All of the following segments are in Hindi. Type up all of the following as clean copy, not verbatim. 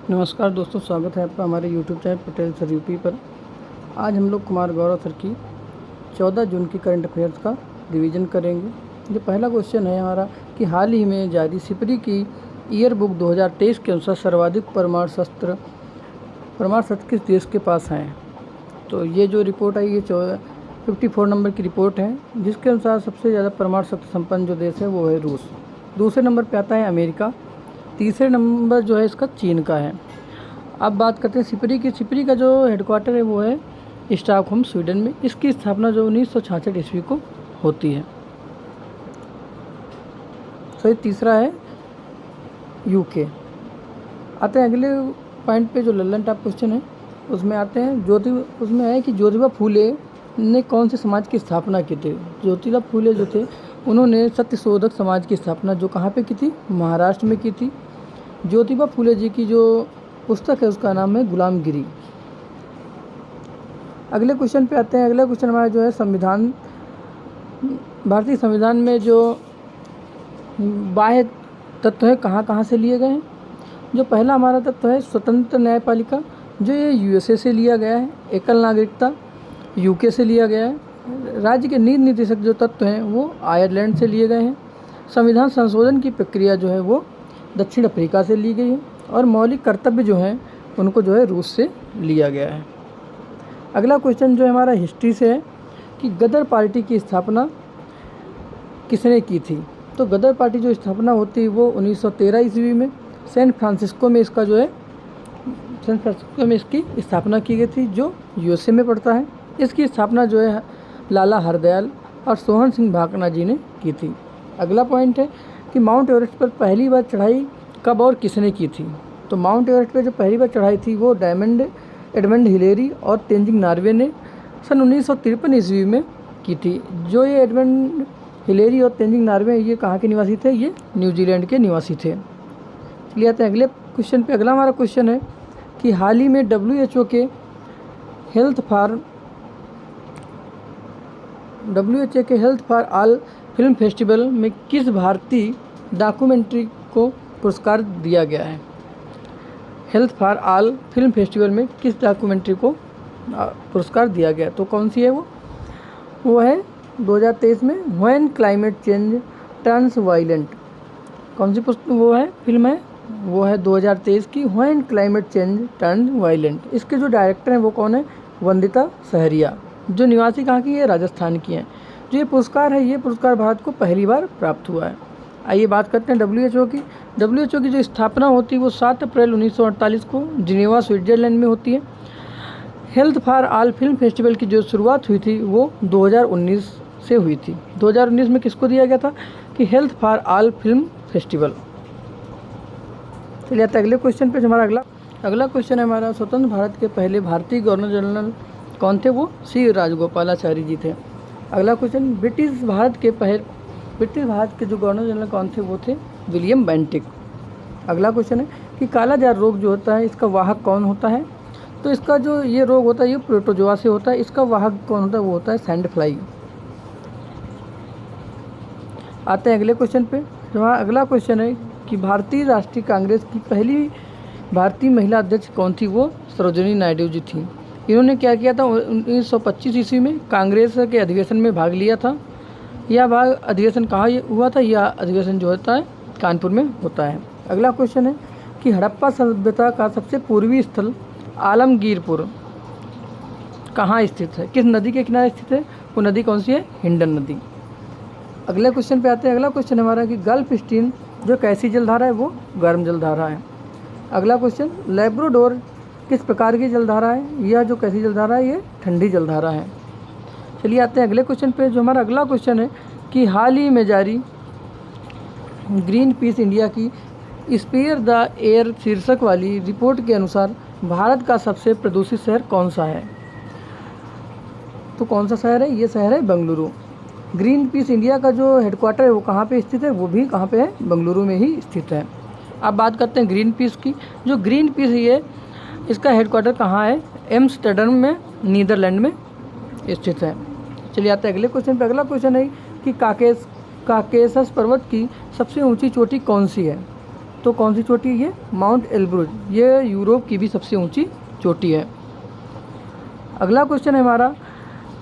नमस्कार दोस्तों, स्वागत है आपका हमारे YouTube channel Patel sir UP पर। आज हम लोग कुमार गौरव सर की 14 जून की करंट अफेयर्स का रिवीजन करेंगे। जो पहला क्वेश्चन है हमारा कि हाल ही में जारी सिपरी की ईयर बुक 2023 के अनुसार सर्वाधिक परमाणु शस्त्र किस देश के पास हैं। तो ये जो रिपोर्ट आई ये 54 नंबर की रिपोर्ट है, जिसके अनुसार सबसे ज़्यादा परमाणु शस्त्र संपन्न जो देश है वो है रूस। दूसरे नंबर पर आता है अमेरिका। तीसरे नंबर जो है इसका चीन का है। अब बात करते हैं सिपरी की। सिपरी का जो हेडक्वार्टर है वो है स्टॉकहोम, स्वीडन में। इसकी स्थापना जो 1966 ईस्वी को होती है। तो तीसरा है यूके। आते हैं अगले पॉइंट पे जो लल्लन टॉप क्वेश्चन है उसमें आते हैं उसमें है कि ज्योतिबा फूले ने कौन से समाज की स्थापना की थी। ज्योतिबा फूले जो थे उन्होंने सत्यशोधक समाज की स्थापना जो कहाँ पे की थी, महाराष्ट्र में की थी। ज्योतिबा फूले जी की जो पुस्तक है उसका नाम है गुलामगिरी। अगले क्वेश्चन पे आते हैं। अगला क्वेश्चन हमारा जो है संविधान, भारतीय संविधान में जो बाह्य तत्व है कहाँ कहाँ से लिए गए हैं। जो पहला हमारा तत्व है स्वतंत्र न्यायपालिका, जो ये यूएसए से लिया गया है। एकल नागरिकता यूके से लिया गया है। राज्य के नीति निर्देशक जो तत्व हैं वो आयरलैंड से लिए गए हैं। संविधान संशोधन की प्रक्रिया जो है वो दक्षिण अफ्रीका से ली गई है। और मौलिक कर्तव्य जो हैं उनको जो है रूस से लिया गया है। अगला क्वेश्चन जो है हमारा हिस्ट्री से है कि गदर पार्टी की स्थापना किसने की थी। तो गदर पार्टी जो स्थापना होती है वो 1913 ईस्वी में सैन फ्रांसिस्को में इसकी स्थापना की गई थी, जो यूएसए में पड़ता है। इसकी स्थापना जो है लाला हरदयाल और सोहन सिंह भाकना जी ने की थी। अगला पॉइंट है कि माउंट एवरेस्ट पर पहली बार चढ़ाई कब और किसने की थी। तो माउंट एवरेस्ट पर जो पहली बार चढ़ाई थी वो एडमंड हिलेरी और तेंजिंग नॉर्वे ने सन 1953 ईस्वी में की थी। जो ये एडमंड हिलेरी और तेंजिंग नॉर्वे ये कहाँ के निवासी थे, ये न्यूजीलैंड के निवासी थे। चलिए आते हैं अगले क्वेश्चन पे। अगला हमारा क्वेश्चन है कि हाल ही में WHO के health for all film festival में किस भारतीय डॉक्यूमेंट्री को पुरस्कार दिया गया है। Health for all film festival में किस डॉक्यूमेंट्री को पुरस्कार दिया गया, तो कौन सी है वो है 2023 में when climate change turns violent. कौन सी वो है फिल्म है, वो है 2023 की when climate change turns violent. इसके जो डायरेक्टर हैं वो कौन है, वंदिता सहरिया, जो निवासी कहाँ की है, राजस्थान की हैं। जो ये पुरस्कार है, ये पुरस्कार भारत को पहली बार प्राप्त हुआ है। आइए बात करते हैं WHO की। WHO की जो स्थापना होती है वो 7 अप्रैल 1948 को जिनेवा, स्विट्जरलैंड में होती है। Health for all film festival की जो शुरुआत हुई थी वो 2019 से हुई थी। 2019 में किसको दिया गया था कि health for all film festival. चलिए आते अगले क्वेश्चन पे। हमारा अगला क्वेश्चन है हमारा स्वतंत्र भारत के पहले भारतीय गवर्नर जनरल कौन थे, वो सी राजगोपालाचारी जी थे। अगला क्वेश्चन ब्रिटिश भारत के जो गवर्नर जनरल कौन थे, वो थे विलियम बेंटिक। अगला क्वेश्चन है कि कालाजार रोग जो होता है इसका वाहक कौन होता है। तो इसका जो ये रोग होता है ये प्रोटोजोआ से होता है। इसका वाहक कौन होता है, वो होता है सैंड फ्लाई। आते हैं अगले क्वेश्चन पे। हमारा अगला क्वेश्चन है कि भारतीय राष्ट्रीय कांग्रेस की पहली भारतीय महिला अध्यक्ष कौन थी, वो सरोजिनी नायडू जी थी। इन्होंने क्या किया था, 1925 ईस्वी में कांग्रेस के अधिवेशन में भाग लिया था। यह अधिवेशन कहाँ हुआ था, यह अधिवेशन जो होता है कानपुर में होता है। अगला क्वेश्चन है कि हड़प्पा सभ्यता का सबसे पूर्वी स्थल आलमगीरपुर कहाँ स्थित है, किस नदी के किनारे स्थित है, वो नदी कौन सी है, हिंडन नदी। अगले क्वेश्चन पे आते हैं। अगला क्वेश्चन हमारा कि गल्फ स्ट्रीम जो कैसी जलधारा है, वो गर्म जलधारा है। अगला क्वेश्चन लैब्राडोर किस प्रकार की जलधारा है, यह जो कैसी जलधारा है, ये ठंडी जलधारा है। चलिए आते हैं अगले क्वेश्चन पे। जो हमारा अगला क्वेश्चन है कि हाल ही में जारी ग्रीन पीस इंडिया की स्पेयर द एयर शीर्षक वाली रिपोर्ट के अनुसार भारत का सबसे प्रदूषित शहर कौन सा है। तो कौन सा शहर है, ये शहर है बेंगलुरु। ग्रीन पीस इंडिया का जो हेडक्वार्टर है वो कहाँ पे स्थित है, वो भी कहाँ पे है, बेंगलुरु में ही स्थित है। अब बात करते हैं ग्रीन पीस की। जो ग्रीन पीस ये इसका हेडक्वार्टर कहाँ है, एम्स्टर्डम में, नीदरलैंड में स्थित है। चलिए आते हैं अगले क्वेश्चन पे। अगला क्वेश्चन है कि काकेशस पर्वत की सबसे ऊंची चोटी कौन सी है। तो कौन सी चोटी है ये? माउंट एल्ब्रुज, ये यूरोप की भी सबसे ऊंची चोटी है। अगला क्वेश्चन है हमारा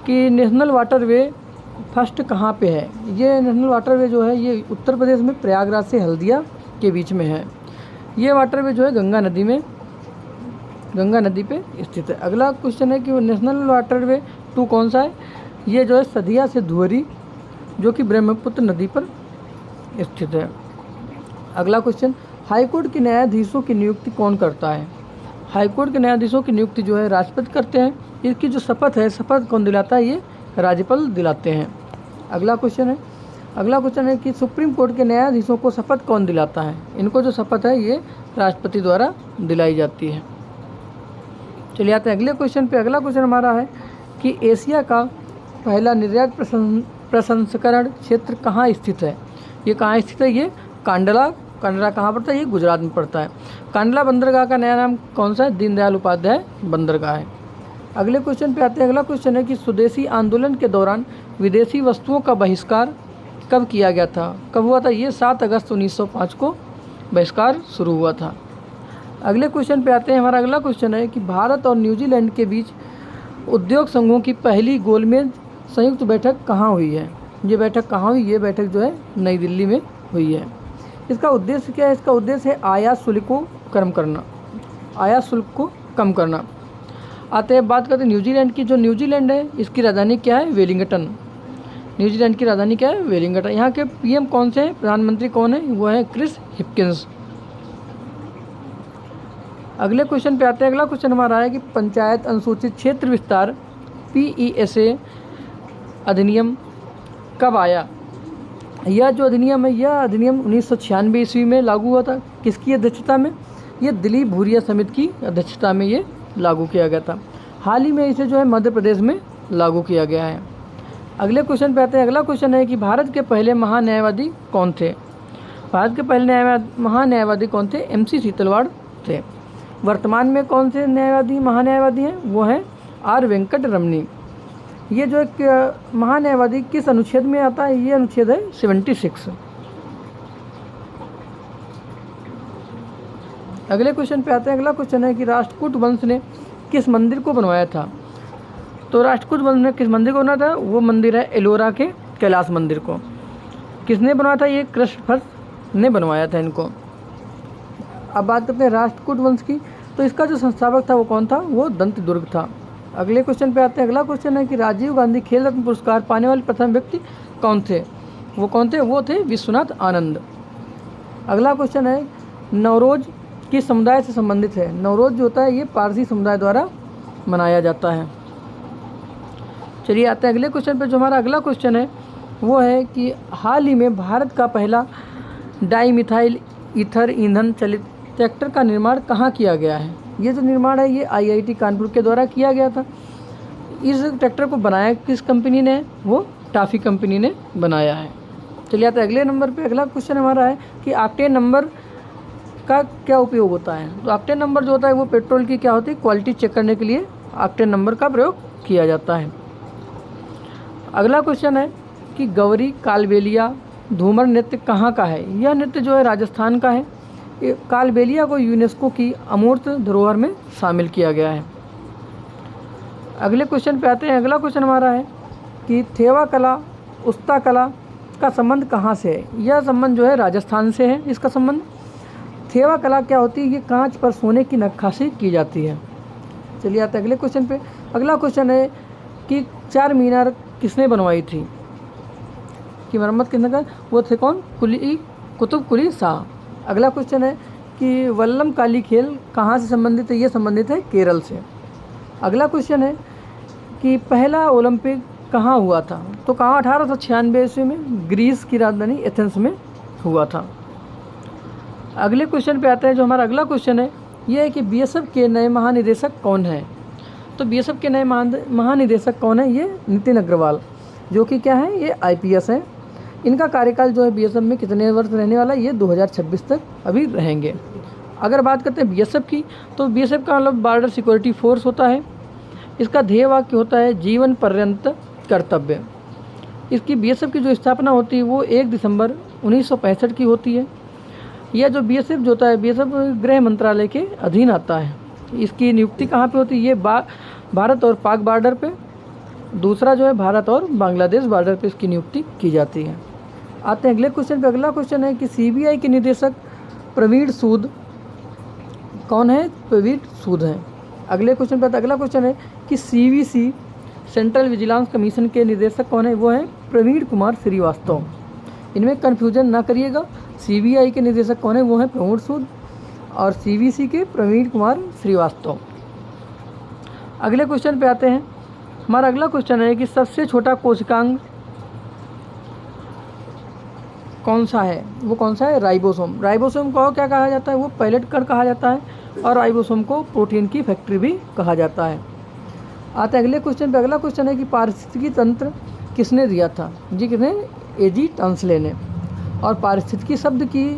कि नेशनल वाटरवे फर्स्ट कहाँ पे है? ये नेशनल वाटरवे जो है ये उत्तर प्रदेश में प्रयागराज से हल्दिया के बीच में है। ये वाटरवे जो है गंगा नदी पे स्थित है। अगला क्वेश्चन है कि वो नेशनल वाटरवे 2 कौन सा है? ये जो है सदिया से धुअरी, जो कि ब्रह्मपुत्र नदी पर स्थित है। अगला क्वेश्चन, हाईकोर्ट के न्यायाधीशों की नियुक्ति कौन करता है? हाईकोर्ट के न्यायाधीशों की नियुक्ति जो है राष्ट्रपति करते हैं। इसकी जो शपथ है, शपथ कौन दिलाता है? ये राज्यपाल दिलाते हैं। अगला क्वेश्चन है कि सुप्रीम कोर्ट के न्यायाधीशों को शपथ कौन दिलाता है? इनको जो शपथ है ये राष्ट्रपति द्वारा दिलाई जाती है। चलिए आते हैं अगले क्वेश्चन पे। अगला क्वेश्चन हमारा है कि एशिया का पहला निर्यात प्रसंस्करण क्षेत्र कहाँ स्थित है? ये कहाँ स्थित है? ये कांडला कहाँ पड़ता है? ये गुजरात में पड़ता है। कांडला बंदरगाह का नया नाम कौन सा है? दीनदयाल उपाध्याय बंदरगाह है। अगले क्वेश्चन पे आते हैं। अगला क्वेश्चन है कि स्वदेशी आंदोलन के दौरान विदेशी वस्तुओं का बहिष्कार कब किया गया था? कब हुआ था? ये 7 अगस्त 1905 को बहिष्कार शुरू हुआ था। अगले क्वेश्चन पे आते हैं। हमारा अगला क्वेश्चन है कि भारत और न्यूजीलैंड के बीच उद्योग संघों की पहली गोलमेज संयुक्त बैठक कहाँ हुई है? ये बैठक कहाँ हुई? ये बैठक जो है नई दिल्ली में हुई है। इसका उद्देश्य क्या है? इसका उद्देश्य है आयात शुल्क को कम करना। आते हैं बात करते हैं न्यूजीलैंड की। जो न्यूजीलैंड है इसकी राजधानी क्या है? वेलिंगटन। न्यूजीलैंड की राजधानी क्या है? वेलिंगटन। यहाँ के पीएम कौन से हैं? प्रधानमंत्री कौन है? वो है क्रिस हिप्किंस। अगले क्वेश्चन पे आते हैं। अगला क्वेश्चन हमारा है कि पंचायत अनुसूचित क्षेत्र विस्तार PESA अधिनियम कब आया? यह जो अधिनियम है, यह अधिनियम 1996 ईस्वी में लागू हुआ था। किसकी अध्यक्षता में? ये दिलीप भूरिया समिति की अध्यक्षता में ये लागू किया गया था। हाल ही में इसे जो है मध्य प्रदेश में लागू किया गया है। अगले क्वेश्चन पे आते हैं। अगला क्वेश्चन है कि भारत के पहले महान्यायवादी कौन थे? भारत के पहले महान्यायवादी कौन थे? MC सीतलवाड़ थे। वर्तमान में कौन से महान्यायवादी हैं? वो हैं R वेंकट रमनी। ये जो एक महान्यायवादी किस अनुच्छेद में आता है? ये अनुच्छेद है 76। अगले क्वेश्चन पे आते हैं। अगला क्वेश्चन है कि राष्ट्रकूट वंश ने किस मंदिर को बनवाया था? तो राष्ट्रकूट वंश ने किस मंदिर को बनाया था? वो मंदिर है एलोरा के कैलाश मंदिर को। किसने बनवाया था? ये कृष्णभट्ट ने बनवाया था इनको। अब बात करते हैं राष्ट्रकूट वंश की। तो इसका जो संस्थापक था वो कौन था? वो दंतदुर्ग था। अगले क्वेश्चन पे आते हैं। अगला क्वेश्चन है कि राजीव गांधी खेल रत्न पुरस्कार पाने वाले प्रथम व्यक्ति कौन थे? वो कौन थे? वो थे विश्वनाथ आनंद। अगला क्वेश्चन है नवरोज किस समुदाय से संबंधित है? नवरोज जो होता है ये पारसी समुदाय द्वारा मनाया जाता है। चलिए आते हैं अगले क्वेश्चन पे। जो हमारा अगला क्वेश्चन है वो है कि हाल ही में भारत का पहला डाईमिथाइल ईथर ईंधन चलित ट्रैक्टर का निर्माण कहाँ किया गया है? ये जो निर्माण है ये IIT कानपुर के द्वारा किया गया था। इस ट्रैक्टर को बनाया किस कंपनी ने? वो टाफी कंपनी ने बनाया है। चलिए आते हैं अगले नंबर पे। अगला क्वेश्चन हमारा है कि ऑक्टेन नंबर का क्या उपयोग होता है? तो ऑक्टेन नंबर जो होता है वो पेट्रोल की क्या होती है? क्वालिटी चेक करने के लिए ऑक्टेन नंबर का प्रयोग किया जाता है। अगला क्वेश्चन है कि गौरी कालबेलिया धूमर नृत्य कहाँ का है? यह नृत्य जो है राजस्थान का है। कालबेलिया को यूनेस्को की अमूर्त धरोहर में शामिल किया गया है। अगले क्वेश्चन पे आते हैं। अगला क्वेश्चन हमारा है कि थेवा कला उस्ता कला का संबंध कहाँ से है? यह संबंध जो है राजस्थान से है। इसका संबंध थेवा कला क्या होती है? ये कांच पर सोने की नक्काशी की जाती है। चलिए आते हैं अगले क्वेश्चन पे। अगला क्वेश्चन है कि 4 मीनार किसने बनवाई थी? की मरम्मत किसने का? वो थे कौन? कुतुब कुली शाह। अगला क्वेश्चन है कि वल्लम काली खेल कहाँ से संबंधित है? ये संबंधित है केरल से। अगला क्वेश्चन है कि पहला ओलंपिक कहाँ हुआ था? तो कहाँ? 1896 ईस्वी में ग्रीस की राजधानी एथेंस में हुआ था। अगले क्वेश्चन पे आते हैं। जो हमारा अगला क्वेश्चन है ये है कि BSF के नए महानिदेशक कौन हैं? तो BSF के नए महानिदेशक कौन है? ये नितिन अग्रवाल, जो कि क्या है? ये IPS हैं। इनका कार्यकाल जो है BSF में कितने वर्ष रहने वाला है? ये 2026 तक अभी रहेंगे। अगर बात करते हैं BSF की, तो BSF का मतलब बॉर्डर सिक्योरिटी फोर्स होता है। इसका ध्येय वाक्य होता है जीवन पर्यंत कर्तव्य। इसकी BSF की जो स्थापना होती है वो 1 दिसंबर 1965 की होती है। यह जो बीएसएफ जो होता है, बीएसएफ गृह मंत्रालय के अधीन आता है। इसकी नियुक्ति कहाँ पे होती है? ये भारत और पाक बॉर्डर पे। दूसरा जो है भारत और बांग्लादेश बॉर्डर पे इसकी नियुक्ति की जाती है। आते हैं अगले क्वेश्चन पे। अगला क्वेश्चन है कि सीबीआई के निदेशक प्रवीण सूद कौन है? प्रवीण सूद हैं। अगले क्वेश्चन पे अगला क्वेश्चन है कि सीवीसी सेंट्रल विजिलेंस कमीशन के निदेशक कौन है? वो हैं प्रवीण कुमार श्रीवास्तव। इनमें कन्फ्यूजन ना करिएगा। सीबीआई के निदेशक कौन है? वो हैं प्रवीण सूद और सीवीसी के प्रवीण कुमार श्रीवास्तव। अगले क्वेश्चन पे आते हैं। हमारा अगला क्वेश्चन है कि सबसे छोटा कोशिकांग कौन सा है? वो कौन सा है? राइबोसोम। राइबोसोम को क्या कहा जाता है? वो पैलेट कण कहा जाता है और राइबोसोम को प्रोटीन की फैक्ट्री भी कहा जाता है। आते हैं अगले क्वेश्चन पे। अगला क्वेश्चन है कि पारिस्थितिकी तंत्र किसने दिया था? जी किसने? एजी टॉन्सले ने। और पारिस्थितिकी शब्द की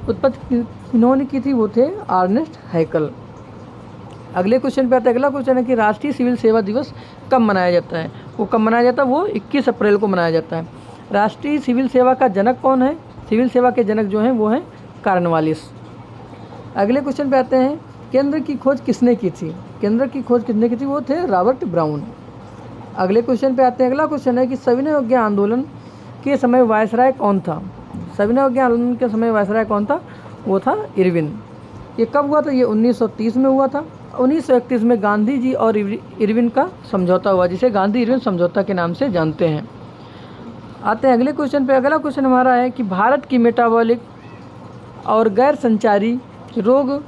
उत्पत्ति किन्होंने की थी? वो थे अर्नेस्ट हैकल। अगले क्वेश्चन पे आते हैं। अगला क्वेश्चन है कि राष्ट्रीय सिविल सेवा दिवस कब मनाया जाता है? वो कब मनाया जाता है? वो 21 अप्रैल को मनाया जाता है। राष्ट्रीय सिविल सेवा का जनक कौन है? सिविल सेवा के जनक जो हैं वो हैं कॉर्नवालिस। अगले क्वेश्चन पे आते हैं। केंद्र की खोज किसने की थी? केंद्र की खोज किसने की थी? वो थे रॉबर्ट ब्राउन। अगले क्वेश्चन पे आते हैं। अगला क्वेश्चन है कि सविनय अवज्ञा आंदोलन के समय वायसराय कौन था? सविनय अवज्ञा आंदोलन के समय वायसराय कौन था? वो था इरविन। ये कब हुआ था? ये 1930 में हुआ था। 1931 में गांधी जी और इरविन का समझौता हुआ, जिसे गांधी इरविन समझौता के नाम से जानते हैं। आते हैं अगले क्वेश्चन पे। अगला क्वेश्चन हमारा है कि भारत की मेटाबॉलिक और गैर संचारी रोग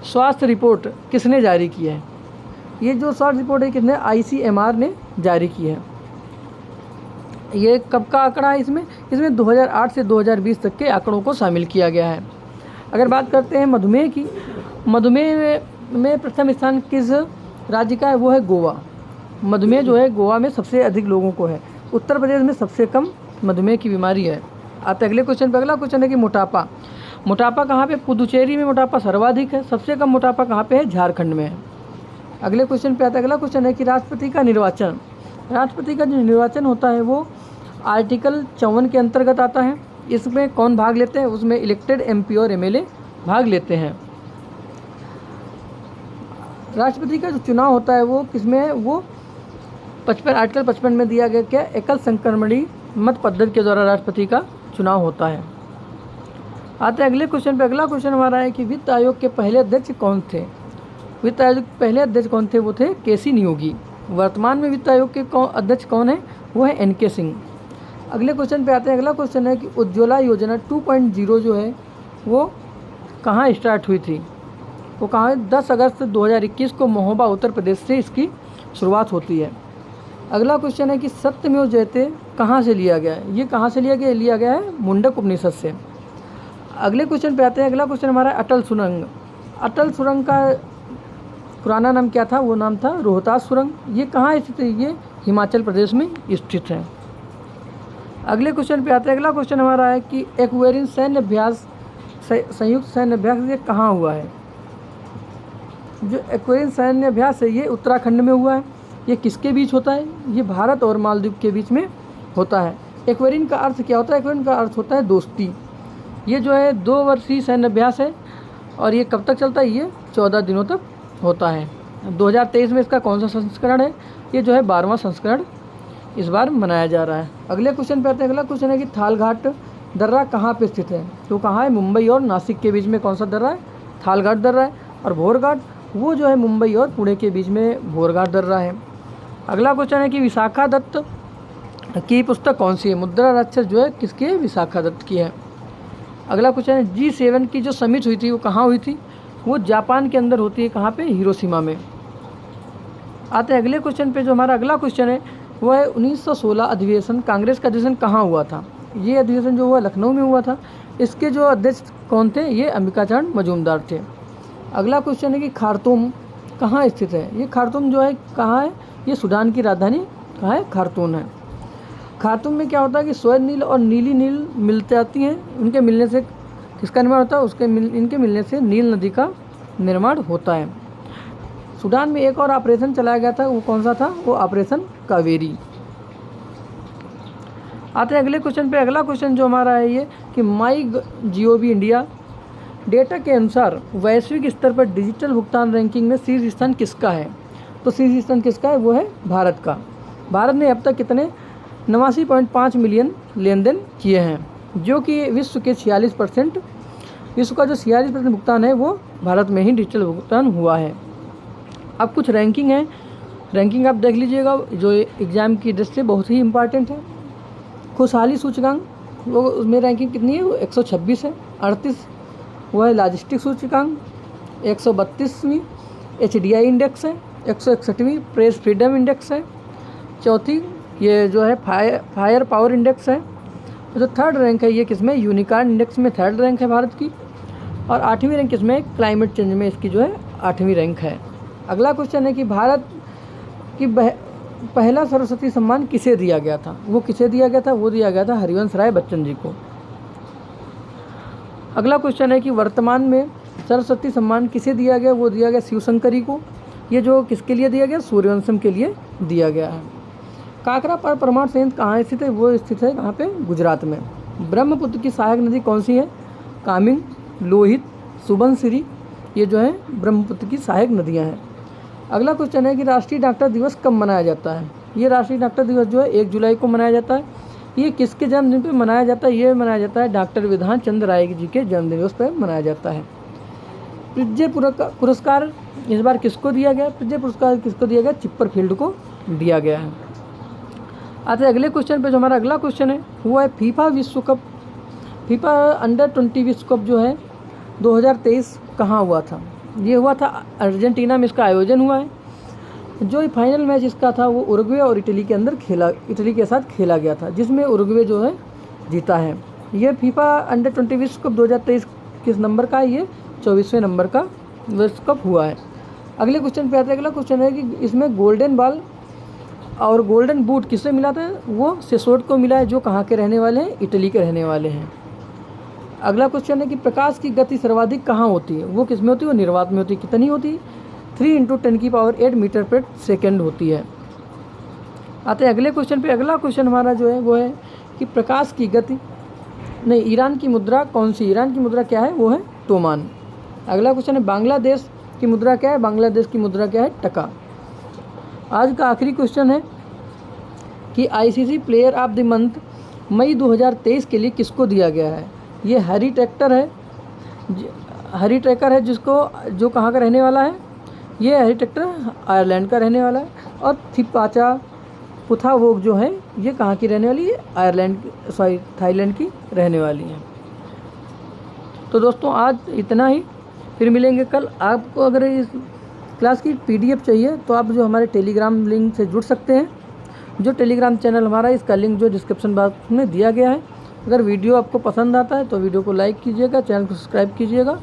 स्वास्थ्य रिपोर्ट किसने जारी की है? ये जो स्वास्थ्य रिपोर्ट है किसने? ICMR ने जारी की है। ये कब का आंकड़ा है? इसमें 2008 से 2020 तक के आंकड़ों को शामिल किया गया है। अगर बात करते हैं मधुमेह की, मधुमेह में प्रथम स्थान किस राज्य का है? वो है गोवा। मधुमेह जो है गोवा में सबसे अधिक लोगों को है। उत्तर प्रदेश में सबसे कम मधुमेह की बीमारी है। आते अगले क्वेश्चन पे। अगला क्वेश्चन है कि मोटापा कहाँ पे? पुदुचेरी में मोटापा सर्वाधिक है। सबसे कम मोटापा कहाँ पे है? झारखंड में है। अगले क्वेश्चन पे आता है। अगला क्वेश्चन है कि राष्ट्रपति का जो निर्वाचन होता है वो आर्टिकल 54 के अंतर्गत आता है। इसमें कौन भाग लेते हैं? उसमें इलेक्टेड MP और MLA भाग लेते हैं। राष्ट्रपति का जो चुनाव होता है वो किसमें है? वो आर्टिकल 55 में दिया गया क्या? एकल संक्रमणी मत पद्धति के द्वारा राष्ट्रपति का चुनाव होता है। आते हैं अगले क्वेश्चन पे। अगला क्वेश्चन हमारा है कि वित्त आयोग के पहले अध्यक्ष कौन थे? वित्त आयोग के पहले अध्यक्ष कौन थे? वो थे KC नियोगी। वर्तमान में वित्त आयोग के अध्यक्ष कौन है? वो है NK सिंह। अगले क्वेश्चन पे आते हैं। अगला क्वेश्चन है कि उज्ज्वला योजना 2.0 जो है वो कहाँ स्टार्ट हुई थी? वो कहाँ? 10 अगस्त 2021 को महोबा उत्तर प्रदेश से इसकी शुरुआत होती है। अगला क्वेश्चन है कि सत्यमेव जयते कहाँ से लिया गया है? ये कहाँ से लिया गया? लिया गया है मुंडक उपनिषद से। अगले क्वेश्चन पे आते हैं। अगला क्वेश्चन हमारा अटल सुरंग। अटल सुरंग का पुराना नाम क्या था? वो नाम था रोहतास सुरंग। ये कहाँ स्थित है? ये हिमाचल प्रदेश में स्थित है। अगले क्वेश्चन पे आते हैं। अगला क्वेश्चन हमारा है कि एक्वेरिन सैन्य अभ्यास, संयुक्त सैन्य अभ्यास ये कहाँ हुआ है? जो एक्वेरिन सैन्य अभ्यास है ये उत्तराखंड में हुआ है। ये किसके बीच होता है? ये भारत और मालदीव के बीच में होता है। एक्वेरिन का अर्थ क्या होता है? एक्वेरिन का अर्थ होता है दोस्ती। ये जो है 2 वर्षीय सैन्य अभ्यास है और ये कब तक चलता है? ये 14 दिनों तक होता है। 2023 में इसका कौन सा संस्करण है? ये जो है 12वां संस्करण इस बार मनाया जा रहा है। अगले क्वेश्चन पे आते हैं। अगला क्वेश्चन है कि थालघाट दर्रा कहाँ पे स्थित है? तो कहाँ है? मुंबई और नासिक के बीच में कौन सा दर्रा है? थालघाट दर्रा है। और भोरघाट वो जो है मुंबई और पुणे के बीच में भोरघाट दर्रा है। अगला क्वेश्चन है कि विशाखा दत्त की पुस्तक कौन सी है? मुद्रा राक्षस जो है किसकी है? विशाखा दत्त की है। अगला क्वेश्चन है G7 की जो समिट हुई थी वो कहाँ हुई थी? वो जापान के अंदर होती है। कहाँ पे? हिरोशिमा में। आते हैं अगले क्वेश्चन पे। जो हमारा अगला क्वेश्चन है वो है 1916 अधिवेशन, कांग्रेस का अधिवेशन कहाँ हुआ था? ये अधिवेशन जो हुआ लखनऊ में हुआ था। इसके जो अध्यक्ष कौन थे? ये अंबिकाचरण मजूमदार थे। अगला क्वेश्चन है कि खार्तूम कहाँ स्थित है? ये खार्तूम जो है कहाँ है? ये सूडान की राजधानी कहाँ है? खार्तूम है। खार्तूम में क्या होता है कि श्वेत नील और नीली नील मिल जाती हैं। उनके मिलने से किसका निर्माण होता है? इनके मिलने से नील नदी का निर्माण होता है। सूडान में एक और ऑपरेशन चलाया गया था। वो कौन सा था? वो ऑपरेशन कावेरी। आते हैं अगले क्वेश्चन पे। अगला क्वेश्चन जो हमारा है ये कि माई GOV इंडिया डेटा के अनुसार वैश्विक स्तर पर डिजिटल भुगतान रैंकिंग में शीर्ष स्थान किसका है? तो शीर्ष स्थान किसका है? वो है भारत का। भारत ने अब तक कितने 89.5 मिलियन लेन देन किए हैं, जो कि विश्व के 46%, विश्व का जो 46% भुगतान है वो भारत में ही डिजिटल भुगतान हुआ है। अब कुछ रैंकिंग है, रैंकिंग आप देख लीजिएगा, जो एग्ज़ाम की दृष्टि से बहुत ही इम्पॉर्टेंट है। खुशहाली सूचकांक, वो उसमें रैंकिंग कितनी है? वो 126 है। 38 वो है लॉजिस्टिक सूचकांक, 132वीं HDI इंडेक्स है, 161वीं प्रेस फ्रीडम इंडेक्स है, चौथी ये जो है फायर पावर इंडेक्स है। जो थर्ड रैंक है ये किसमें? यूनिकॉर्न इंडेक्स में थर्ड रैंक है भारत की। और 8वीं रैंक किसमें? क्लाइमेट चेंज में इसकी जो है 8वीं रैंक है। अगला क्वेश्चन है कि भारत की पहला सरस्वती सम्मान किसे दिया गया था? वो किसे दिया गया था? वो दिया गया था हरिवंश राय बच्चन जी को। अगला क्वेश्चन है कि वर्तमान में सरस्वती सम्मान किसे दिया गया? वो दिया गया शिवशंकरी को। ये जो किसके लिए दिया गया? सूर्यवंशम के लिए दिया गया है। काकरा पर परमाणु संयंत्र कहाँ स्थित है? वो स्थित है कहाँ पे? गुजरात में। ब्रह्मपुत्र की सहायक नदी कौन सी है? कामिंग, लोहित, सुबनसिरी, ये जो है ब्रह्मपुत्र की सहायक नदियाँ हैं। अगला क्वेश्चन है कि राष्ट्रीय डॉक्टर दिवस कब मनाया जाता है? ये राष्ट्रीय डॉक्टर दिवस जो है 1 जुलाई को मनाया जाता है। ये किसके जन्मदिन पे मनाया जाता है? ये मनाया जाता है डॉक्टर विधान चंद्र राय जी के जन्मदिवस पर मनाया जाता है। प्रिज्य पुरस्कार इस बार किसको दिया गया? प्रिज्य पुरस्कार किसको दिया गया? चिप्परफील्ड को दिया गया है। आते अगले क्वेश्चन पे। जो हमारा अगला क्वेश्चन है वो है फीफा विश्व कप, फीफा अंडर-20 विश्व कप जो है 2023 कहाँ हुआ था? ये हुआ था अर्जेंटीना में, इसका आयोजन हुआ है। जो फाइनल मैच इसका था वो उरुग्वे और इटली के साथ खेला गया था, जिसमें उरुग्वे जो है जीता है। ये फीफा अंडर-20 विश्व कप 2023 किस नंबर का है? ये 24वें नंबर का विश्व कप हुआ है। अगले क्वेश्चन पे आते हैं। अगला क्वेश्चन है कि इसमें गोल्डन बॉल और गोल्डन बूट किससे मिला था? वो सेसोट को मिला है, जो कहाँ के रहने वाले हैं? इटली के रहने वाले हैं। अगला क्वेश्चन है कि प्रकाश की गति सर्वाधिक कहाँ होती है? वो किस में होती है? वो निर्वात में होती है। कितनी होती है? 3 × 10⁸ मीटर पर सेकेंड होती है। आते हैं अगले क्वेश्चन पे। अगला क्वेश्चन हमारा जो है वो है कि प्रकाश की गति नहीं, ईरान की मुद्रा कौन सी? ईरान की मुद्रा क्या है? वो है तोमान। अगला क्वेश्चन है बांग्लादेश की मुद्रा क्या है? बांग्लादेश की मुद्रा क्या है? टका। आज का आखिरी क्वेश्चन है कि ICC player of the month मई 2023 के लिए किसको दिया गया है? ये हैरी ट्रैकर है, जो कहाँ का रहने वाला है? ये हैरी ट्रैकर आयरलैंड का रहने वाला है। और थिपाचा पुथावोग जो है ये कहाँ की रहने वाली है? थाईलैंड की रहने वाली है। तो दोस्तों आज इतना ही, फिर मिलेंगे कल। आपको अगर इस क्लास की PDF चाहिए तो आप जो हमारे टेलीग्राम लिंक से जुड़ सकते हैं। जो टेलीग्राम चैनल हमारा, इसका लिंक जो डिस्क्रिप्शन बॉक्स में दिया गया है। अगर वीडियो आपको पसंद आता है तो वीडियो को लाइक कीजिएगा, चैनल को सब्सक्राइब कीजिएगा।